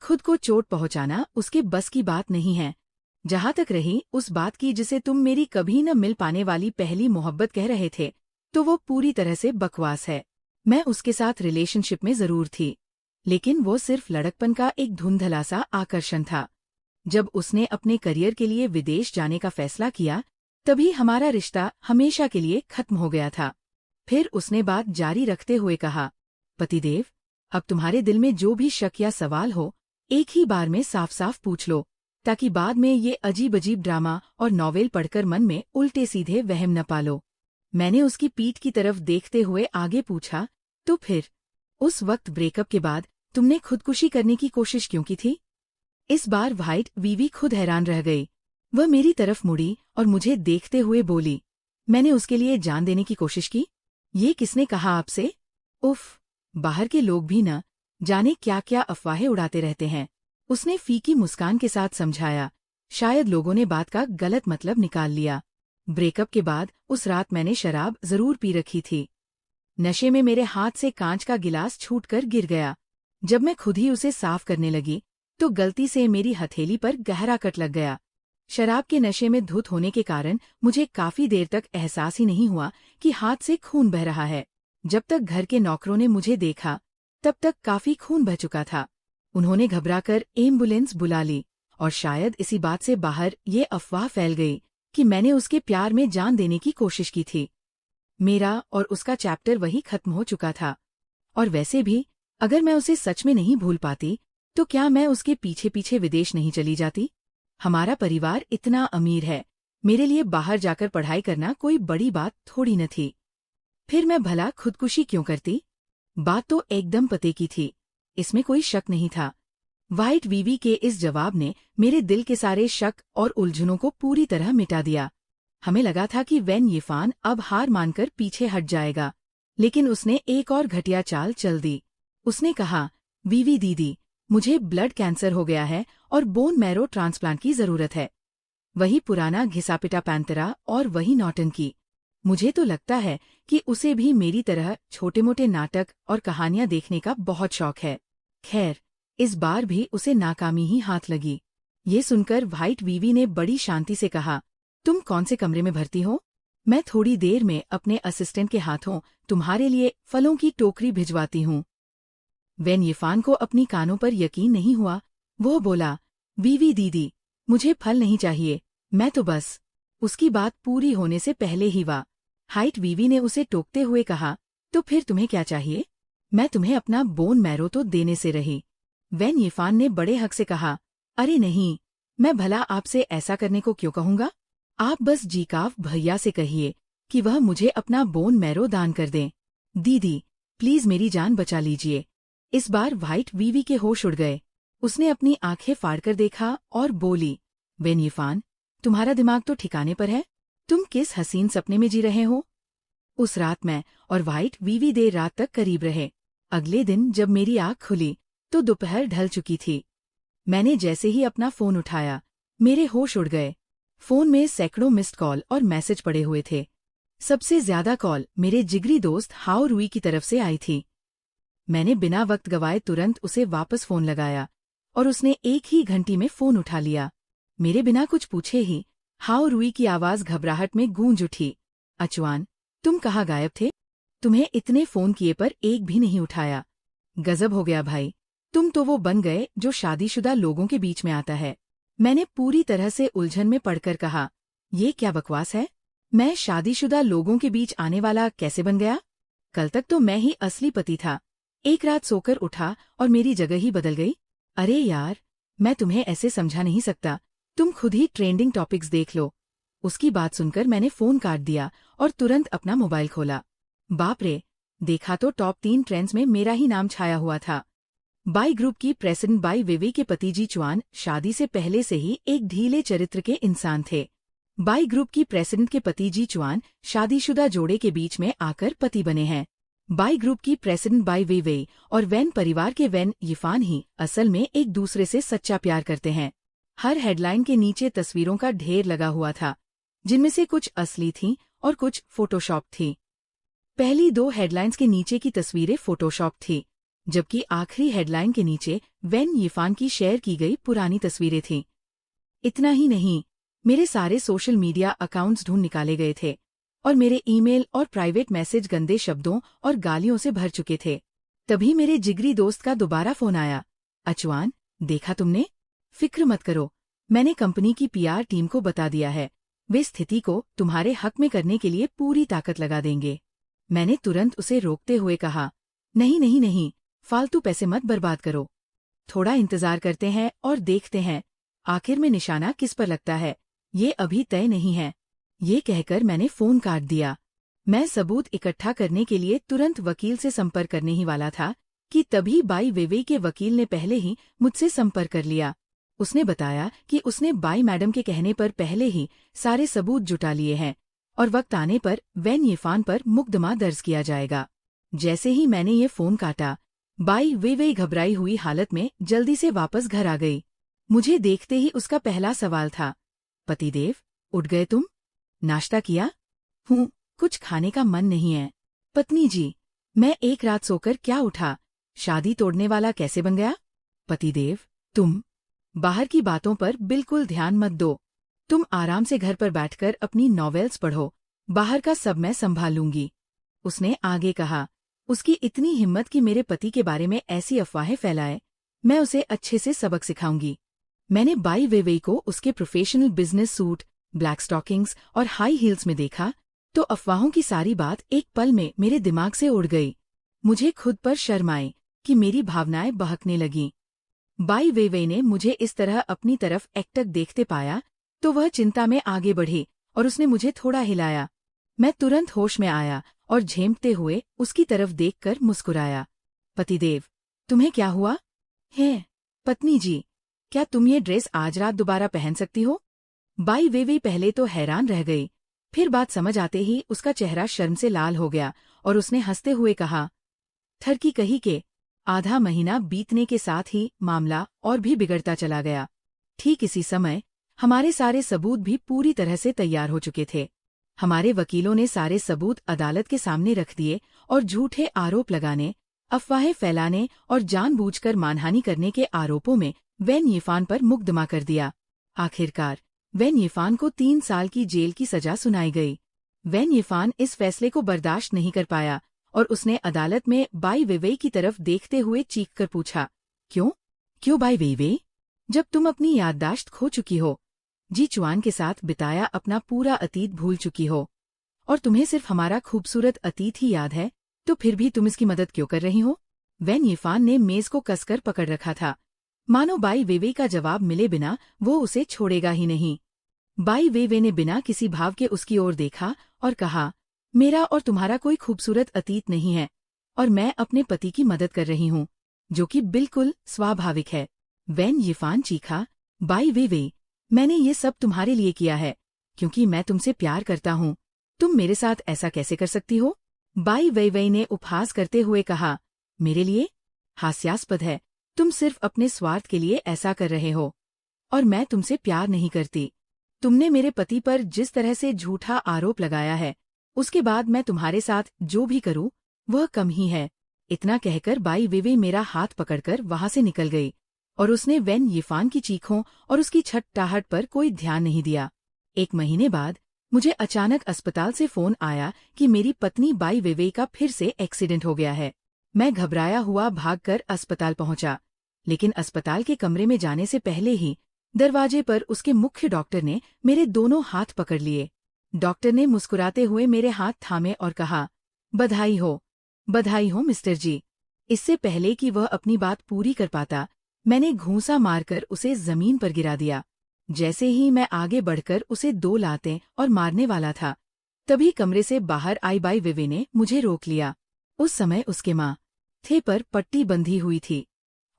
खुद को चोट पहुंचाना उसके बस की बात नहीं है। जहां तक रही उस बात की जिसे तुम मेरी कभी न मिल पाने वाली पहली मोहब्बत कह रहे थे, तो वो पूरी तरह से बकवास है। मैं उसके साथ रिलेशनशिप में जरूर थी, लेकिन वो सिर्फ लड़कपन का एक धुंधला सा आकर्षण था। जब उसने अपने करियर के लिए विदेश जाने का फैसला किया, तभी हमारा रिश्ता हमेशा के लिए खत्म हो गया था। फिर उसने बात जारी रखते हुए कहा, पतिदेव, अब तुम्हारे दिल में जो भी शक या सवाल हो, एक ही बार में साफ साफ पूछ लो, ताकि बाद में ये अजीब अजीब ड्रामा और नॉवेल पढ़कर मन में उल्टे सीधे वहम न पालो। मैंने उसकी पीठ की तरफ देखते हुए आगे पूछा, तो फिर उस वक्त ब्रेकअप के बाद तुमने खुदकुशी करने की कोशिश क्यों की थी? इस बार व्हाइट वीवी खुद हैरान रह गई। वह मेरी तरफ मुड़ी और मुझे देखते हुए बोली, मैंने उसके लिए जान देने की कोशिश की? ये किसने कहा आपसे? उफ, बाहर के लोग भी न जाने क्या क्या अफवाहें उड़ाते रहते हैं। उसने फीकी मुस्कान के साथ समझाया। शायद लोगों ने बात का गलत मतलब निकाल लिया। ब्रेकअप के बाद उस रात मैंने शराब जरूर पी रखी थी। नशे में मेरे हाथ से कांच का गिलास छूटकर गिर गया। जब मैं खुद ही उसे साफ करने लगी, तो गलती से मेरी हथेली पर गहरा कट लग गया। शराब के नशे में धुत होने के कारण मुझे काफी देर तक एहसास ही नहीं हुआ कि हाथ से खून बह रहा है। जब तक घर के नौकरों ने मुझे देखा, तब तक काफी खून बह चुका था। उन्होंने घबराकर एम्बुलेंस बुला ली, और शायद इसी बात से बाहर ये अफवाह फैल गई कि मैंने उसके प्यार में जान देने की कोशिश की थी। मेरा और उसका चैप्टर वही खत्म हो चुका था। और वैसे भी अगर मैं उसे सच में नहीं भूल पाती, तो क्या मैं उसके पीछे पीछे विदेश नहीं चली जाती? हमारा परिवार इतना अमीर है, मेरे लिए बाहर जाकर पढ़ाई करना कोई बड़ी बात थोड़ी न थी। फिर मैं भला खुदकुशी क्यों करती? बात तो एकदम पते की थी, इसमें कोई शक नहीं था। व्हाइट वीवी के इस जवाब ने मेरे दिल के सारे शक और उलझनों को पूरी तरह मिटा दिया। हमें लगा था कि वेन यिफान अब हार मानकर पीछे हट जाएगा, लेकिन उसने एक और घटिया चाल चल दी। उसने कहा, वीवी दीदी, मुझे ब्लड कैंसर हो गया है और बोन मैरो ट्रांसप्लांट की जरूरत है। वही पुराना घिसापिटा पैंतरा और वही नौटंकी। मुझे तो लगता है कि उसे भी मेरी तरह छोटे मोटे नाटक और कहानियां देखने का बहुत शौक है। खैर, इस बार भी उसे नाकामी ही हाथ लगी। ये सुनकर व्हाइट वीवी ने बड़ी शांति से कहा, तुम कौन से कमरे में भर्ती हो? मैं थोड़ी देर में अपने असिस्टेंट के हाथों तुम्हारे लिए फलों की टोकरी भिजवाती हूँ। वेन यिफान को अपनी कानों पर यकीन नहीं हुआ। वो बोला, वीवी दीदी, मुझे फल नहीं चाहिए, मैं तो बस। उसकी बात पूरी होने से पहले ही व्हाइट वीवी ने उसे टोकते हुए कहा, तो फिर तुम्हें क्या चाहिए? मैं तुम्हें अपना बोन मैरो तो देने से रही। वेन यिफान ने बड़े हक से कहा, अरे नहीं, मैं भला आपसे ऐसा करने को क्यों कहूँगा? आप बस जीकाव भैया से कहिए कि वह मुझे अपना बोन मैरो दान कर दें। दीदी, प्लीज मेरी जान बचा लीजिए। इस बार व्हाइट वीवी के होश उड़ गए। उसने अपनी आंखें फाड़कर देखा और बोली, वेन यिफान, तुम्हारा दिमाग तो ठिकाने पर है? तुम किस हसीन सपने में जी रहे हो? उस रात मैं और व्हाइट वीवी देर रात तक करीब रहे। अगले दिन जब मेरी आँख खुली, तो दोपहर ढल चुकी थी। मैंने जैसे ही अपना फोन उठाया, मेरे होश उड़ गए। फोन में सैकड़ों मिस्ड कॉल और मैसेज पड़े हुए थे। सबसे ज्यादा कॉल मेरे जिगरी दोस्त हाओ रुई की तरफ से आई थी। मैंने बिना वक्त गवाए तुरंत उसे वापस फोन लगाया, और उसने एक ही घंटी में फोन उठा लिया। मेरे बिना कुछ पूछे ही हाओ रुई की आवाज घबराहट में गूंज उठी, अचवान, तुम कहाँ गायब थे? तुम्हें इतने फोन किए पर एक भी नहीं उठाया। गजब हो गया भाई, तुम तो वो बन गए जो शादीशुदा लोगों के बीच में आता है। मैंने पूरी तरह से उलझन में पड़कर कहा, ये क्या बकवास है? मैं शादीशुदा लोगों के बीच आने वाला कैसे बन गया? कल तक तो मैं ही असली पति था। एक रात सोकर उठा और मेरी जगह ही बदल गई। अरे यार, मैं तुम्हें ऐसे समझा नहीं सकता। तुम खुद ही ट्रेंडिंग टॉपिक्स देख लो। उसकी बात सुनकर मैंने फोन काट दिया और तुरंत अपना मोबाइल खोला। बाप रे, देखा तो टॉप 3 ट्रेंड्स में मेरा ही नाम छाया हुआ था। बाई ग्रुप की प्रेसिडेंट बाई विवी के पति जी चुआन शादी से पहले से ही एक ढीले चरित्र के इंसान थे। बाई ग्रुप की प्रेसिडेंट के पति जी चुआन शादीशुदा जोड़े के बीच में आकर पति बने हैं। बाई ग्रुप की प्रेसिडेंट बाई विवी और वेन परिवार के वेन यिफान ही असल में एक दूसरे से सच्चा प्यार करते हैं। हर हेडलाइन के नीचे तस्वीरों का ढेर लगा हुआ था, जिनमें से कुछ असली थीं और कुछ फोटोशॉप थीं। पहली 2 हेडलाइंस के नीचे की तस्वीरें फोटोशॉप थीं, जबकि आखिरी हेडलाइन के नीचे वेन यिफान की शेयर की गई पुरानी तस्वीरें थीं। इतना ही नहीं, मेरे सारे सोशल मीडिया अकाउंट्स ढूंढ निकाले गए थे और मेरे ईमेल और प्राइवेट मैसेज गंदे शब्दों और गालियों से भर चुके थे। तभी मेरे जिगरी दोस्त का दोबारा फोन आया। अचवान, देखा तुमने? फिक्र मत करो, मैंने कंपनी की पीआर टीम को बता दिया है। वे स्थिति को तुम्हारे हक में करने के लिए पूरी ताकत लगा देंगे। मैंने तुरंत उसे रोकते हुए कहा, नहीं नहीं नहीं, फालतू पैसे मत बर्बाद करो। थोड़ा इंतजार करते हैं और देखते हैं आखिर में निशाना किस पर लगता है, ये अभी तय नहीं है। ये कहकर मैंने फोन काट दिया। मैं सबूत इकट्ठा करने के लिए तुरंत वकील से संपर्क करने ही वाला था कि तभी बाई वेवेई के वकील ने पहले ही मुझसे संपर्क कर लिया। उसने बताया कि उसने बाई मैडम के कहने पर पहले ही सारे सबूत जुटा लिए हैं और वक्त आने पर वैन यिफान पर मुकदमा दर्ज किया जाएगा। जैसे ही मैंने ये फोन काटा, बाई वेवेई घबराई हुई हालत में जल्दी से वापस घर आ गई। मुझे देखते ही उसका पहला सवाल था, पतिदेव, उठ गए तुम? नाश्ता किया? हूँ, कुछ खाने का मन नहीं है। पत्नी जी, मैं एक रात सोकर क्या उठा, शादी तोड़ने वाला कैसे बन गया? पतिदेव, तुम बाहर की बातों पर बिल्कुल ध्यान मत दो। तुम आराम से घर पर बैठकर अपनी नॉवेल्स पढ़ो, बाहर का सब मैं संभाल लूंगी। उसने आगे कहा। उसकी इतनी हिम्मत कि मेरे पति के बारे में ऐसी अफवाहें फैलाए, मैं उसे अच्छे से सबक सिखाऊंगी। मैंने बाई वेवेई को उसके professional business suit, black stockings और हाई हील्स में देखा तो अफवाहों की सारी बात एक पल में मेरे दिमाग से उड़ गई। मुझे खुद पर शर्म आई कि मेरी भावनाएं बहकने लगीं। बाई वेवेई ने मुझे इस तरह अपनी तरफ एकटक देखते पाया तो वह चिंता में आगे बढ़ी और उसने मुझे थोड़ा हिलाया। मैं तुरंत होश में आया और झेंपते हुए उसकी तरफ देखकर मुस्कुराया। पतिदेव, तुम्हें क्या हुआ है? पत्नी जी, क्या तुम ये ड्रेस आज रात दोबारा पहन सकती हो? बाई वेवेई पहले तो हैरान रह गई, फिर बात समझ आते ही उसका चेहरा शर्म से लाल हो गया और उसने हंसते हुए कहा, ठरकी कही के आधा महीना बीतने के साथ ही मामला और भी बिगड़ता चला गया। ठीक इसी समय हमारे सारे सबूत भी पूरी तरह से तैयार हो चुके थे। हमारे वकीलों ने सारे सबूत अदालत के सामने रख दिए और झूठे आरोप लगाने, अफवाहें फैलाने और जानबूझकर मानहानि करने के आरोपों में वैन यिफान पर मुकदमा कर दिया। आखिरकार वैन यिफान को 3 साल की जेल की सजा सुनाई गई। वैन यिफान इस फैसले को बर्दाश्त नहीं कर पाया और उसने अदालत में बाई वेवेई की तरफ देखते हुए चीखकर पूछा, क्यों? क्यों बाई वेवेई? जब तुम अपनी याददाश्त खो चुकी हो, जी चुआन के साथ बिताया अपना पूरा अतीत भूल चुकी हो और तुम्हें सिर्फ हमारा खूबसूरत अतीत ही याद है, तो फिर भी तुम इसकी मदद क्यों कर रही हो? वैन यिफान ने मेज को कसकर पकड़ रखा था, मानो बाई वेवेई का जवाब मिले बिना वो उसे छोड़ेगा ही नहीं। बाई वेवेई ने बिना किसी भाव के उसकी ओर देखा और कहा, मेरा और तुम्हारा कोई खूबसूरत अतीत नहीं है और मैं अपने पति की मदद कर रही हूँ, जो कि बिल्कुल स्वाभाविक है। वैन यिफान चीखा, बाई वेवेई, मैंने ये सब तुम्हारे लिए किया है क्योंकि मैं तुमसे प्यार करता हूँ। तुम मेरे साथ ऐसा कैसे कर सकती हो? बाई वेवेई ने उपहास करते हुए कहा, मेरे लिए? हास्यास्पद है, तुम सिर्फ अपने स्वार्थ के लिए ऐसा कर रहे हो और मैं तुमसे प्यार नहीं करती। तुमने मेरे पति पर जिस तरह से झूठा आरोप लगाया है, उसके बाद मैं तुम्हारे साथ जो भी करूं वह कम ही है। इतना कहकर बाई वेवेई मेरा हाथ पकड़कर वहां से निकल गई और उसने वैन यिफान की चीखों और उसकी छटपटाहट पर कोई ध्यान नहीं दिया। 1 महीने बाद मुझे अचानक अस्पताल से फोन आया कि मेरी पत्नी बाई वेवेई का फिर से एक्सीडेंट हो गया है। मैं घबराया हुआ भागकर अस्पताल पहुंचा, लेकिन अस्पताल के कमरे में जाने से पहले ही दरवाजे पर उसके मुख्य डॉक्टर ने मेरे दोनों हाथ पकड़ लिए। डॉक्टर ने मुस्कुराते हुए मेरे हाथ थामे और कहा, बधाई हो मिस्टर जी। इससे पहले कि वह अपनी बात पूरी कर पाता, मैंने घूंसा मारकर उसे जमीन पर गिरा दिया। जैसे ही मैं आगे बढ़कर उसे 2 लातें और मारने वाला था, तभी कमरे से बाहर आई बाई वेवेई ने मुझे रोक लिया। उस समय उसके माथे पर पट्टी बंधी हुई थी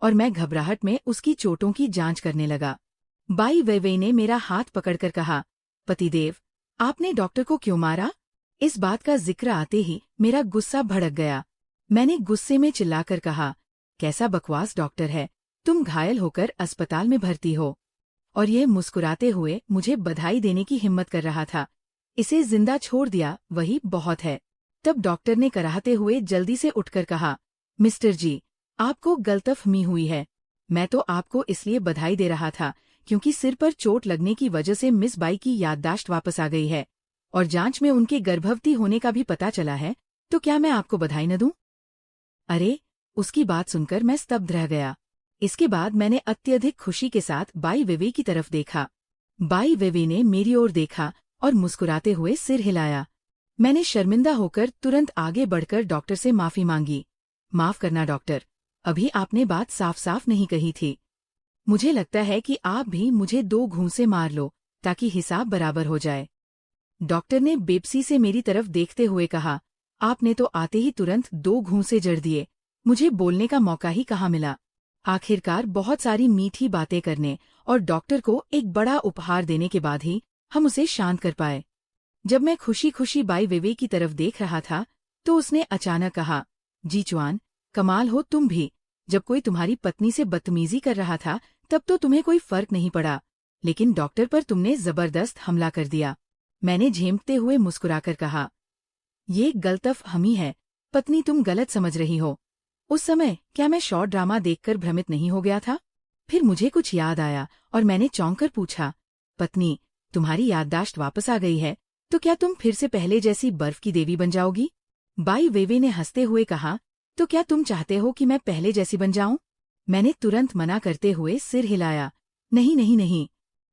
और मैं घबराहट में उसकी चोटों की जांच करने लगा। बाई वेवेई ने मेरा हाथ पकड़कर कहा, पतिदेव, आपने डॉक्टर को क्यों मारा? इस बात का जिक्र आते ही मेरा गुस्सा भड़क गया। मैंने गुस्से में चिल्लाकर कहा, कैसा बकवास डॉक्टर है, तुम घायल होकर अस्पताल में भर्ती हो और ये मुस्कुराते हुए मुझे बधाई देने की हिम्मत कर रहा था। इसे जिंदा छोड़ दिया वही बहुत है। तब डॉक्टर ने कराहते हुए जल्दी से उठकर कहा, मिस्टर जी, आपको गलतफहमी हुई है। मैं तो आपको इसलिए बधाई दे रहा था क्योंकि सिर पर चोट लगने की वजह से मिस बाई की याददाश्त वापस आ गई है। और जांच में उनके गर्भवती होने का भी पता चला है, तो क्या मैं आपको बधाई न दूं? अरे, उसकी बात सुनकर मैं स्तब्ध रह गया। इसके बाद मैंने अत्यधिक खुशी के साथ बाई वेवे की तरफ देखा। बाई वेवे ने मेरी ओर देखा और मुस्कुराते हुए सिर हिलाया। मैंने शर्मिंदा होकर तुरंत आगे बढ़कर डॉक्टर से माफी मांगी। माफ करना डॉक्टर, अभी आपने बात साफ साफ नहीं कही थी। मुझे लगता है कि आप भी मुझे 2 घूंसे मार लो ताकि हिसाब बराबर हो जाए। डॉक्टर ने बेबसी से मेरी तरफ देखते हुए कहा, आपने तो आते ही तुरंत 2 घूंसे जड़ दिए, मुझे बोलने का मौका ही कहाँ मिला। आखिरकार बहुत सारी मीठी बातें करने और डॉक्टर को एक बड़ा उपहार देने के बाद ही हम उसे शांत कर पाए। जब मैं खुशी खुशी बाई वेवे की तरफ देख रहा था, तो उसने अचानक कहा, जी चुआन, कमाल हो तुम भी। जब कोई तुम्हारी पत्नी से बदतमीजी कर रहा था, तब तो तुम्हें कोई फर्क नहीं पड़ा, लेकिन डॉक्टर पर तुमने जबरदस्त हमला कर दिया। मैंने झेंपते हुए मुस्कुराकर कहा, ये गलतफहमी है, पत्नी तुम गलत समझ रही हो। उस समय क्या मैं शॉर्ट ड्रामा देखकर भ्रमित नहीं हो गया था? फिर मुझे कुछ याद आया और मैंने चौंक कर पूछा, पत्नी, तुम्हारी याददाश्त वापस आ गई है, तो क्या तुम फिर से पहले जैसी बर्फ की देवी बन जाओगी? बाई वेवे ने हंसते हुए कहा, तो क्या तुम चाहते हो कि मैं पहले जैसी बन जाऊं? मैंने तुरंत मना करते हुए सिर हिलाया, नहीं नहीं नहीं।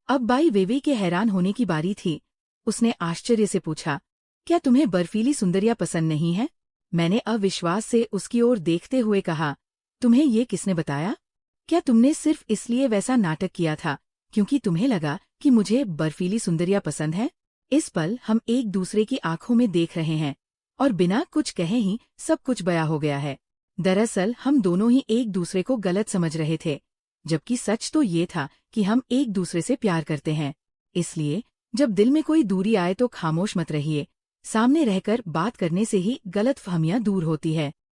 अब बाई वेवे के हैरान होने की बारी थी। उसने आश्चर्य से पूछा, क्या तुम्हें बर्फीली सुंदरियां पसंद नहीं है? मैंने अविश्वास से उसकी ओर देखते हुए कहा, तुम्हें ये किसने बताया? क्या तुमने सिर्फ इसलिए वैसा नाटक किया था क्योंकि तुम्हें लगा कि मुझे बर्फीली सुंदरियां पसंद है? इस पल हम एक दूसरे की आंखों में देख रहे हैं और बिना कुछ कहे ही सब कुछ बया हो गया है। दरअसल हम दोनों ही एक दूसरे को गलत समझ रहे थे, जबकि सच तो ये था कि हम एक दूसरे से प्यार करते हैं। इसलिए जब दिल में कोई दूरी आए तो खामोश मत रहिए, सामने रहकर बात करने से ही गलतफहमियां दूर होती है।